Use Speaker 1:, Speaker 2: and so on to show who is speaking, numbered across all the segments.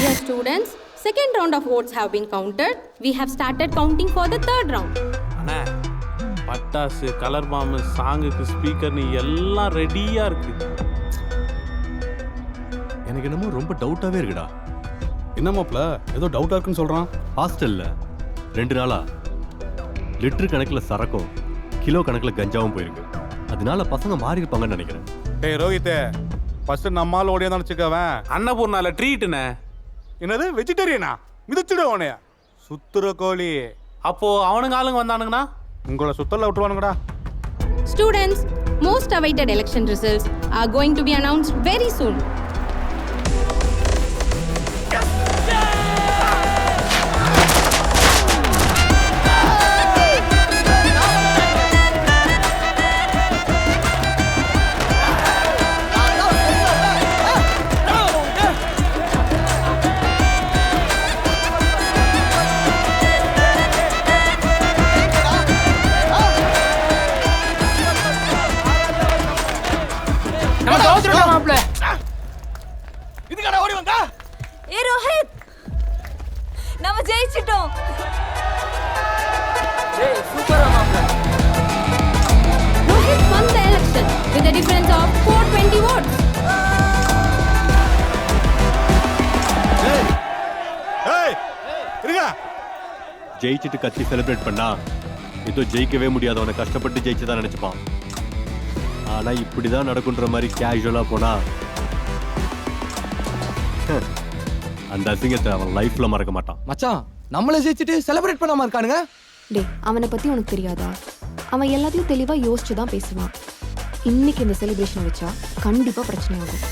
Speaker 1: Dear students, second round of votes have been counted. We have started counting for the third round.
Speaker 2: அண்ணா பட்டாசு colour பாம்பு சாங்குக்கு ஸ்பீக்கர்னு எல்லாம் ரெடியாக இருக்கு.
Speaker 3: எனக்கு என்னமோ ரொம்ப டவுட்டாகவே இருக்குடா.
Speaker 4: என்ன மாப்ள ஏதோ டவுட்டாக இருக்குன்னு சொல்கிறான்.
Speaker 3: ஹாஸ்டலில் 2 நாளா லிட்டர் கணக்கில் சரக்கும் கிலோ கணக்கில் கஞ்சாவும் போயிருக்கு. அதனால பசங்க மாறி இருப்பாங்கன்னு நினைக்கிறேன்.
Speaker 4: டேய் ரோஹித்தே, ஃபர்ஸ்ட் நம்மால் ஓடியாதான் வச்சுக்கவன்.
Speaker 2: அன்னபூர்ணால ட்ரீட்டுண்ணே.
Speaker 4: என்னது வெஜிடேரியனா? மிதிச்சுடுவோனே சுத்துற கோழி.
Speaker 2: அப்போ அவனுங்க ஆளுங்க வந்தானுங்கண்ணா
Speaker 4: உங்களை சுத்தல விட்டுருவானுங்கடா.
Speaker 1: Students, most awaited election results are going to be announced very soon.
Speaker 4: இதுக்கான ஓடி வந்தா?
Speaker 5: ஏ ரோஹித், நம்ம ஜெயிச்சிட்டோம்.
Speaker 6: ஏய் சூப்பரா மாப்ள.
Speaker 1: Rohit won the election with a difference of 420 votes.
Speaker 4: ஏய் இருங்க.
Speaker 3: ஜெயிச்சுட்டு கத்தி செலிப்ரேட் பண்ணா ஏதோ ஜெயிக்கவே முடியாதவனை கஷ்டப்பட்டு ஜெயிச்சுதான் நினைச்சுப்பான். ஆனா இப்படிதான் நடக்குன்ற மாதிரி கேஷுவலா போனா அந்த அசிங்கத்தை அவன் லைஃப்ல மறக்க மாட்டான்.
Speaker 6: மச்சான், நம்மள ஜெயிச்சிட்டு செலிப்ரேட் பண்ணாம இருக்கானுங்க.
Speaker 7: டேய், அவனை பத்தி உனக்கு தெரியாதா? அவன் எல்லாத்தையும் தெளிவா யோசிச்சு தான் பேசுவான். இன்னைக்கு இந்த செலிப்ரேஷன் வச்சா கண்டிப்பா பிரச்சனை ஆகும்.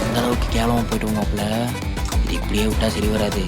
Speaker 8: அந்த அளவுக்கு கேவலமா போயிட்டு மாப்ள. இது இப்படியே விட்டா சரி வராது.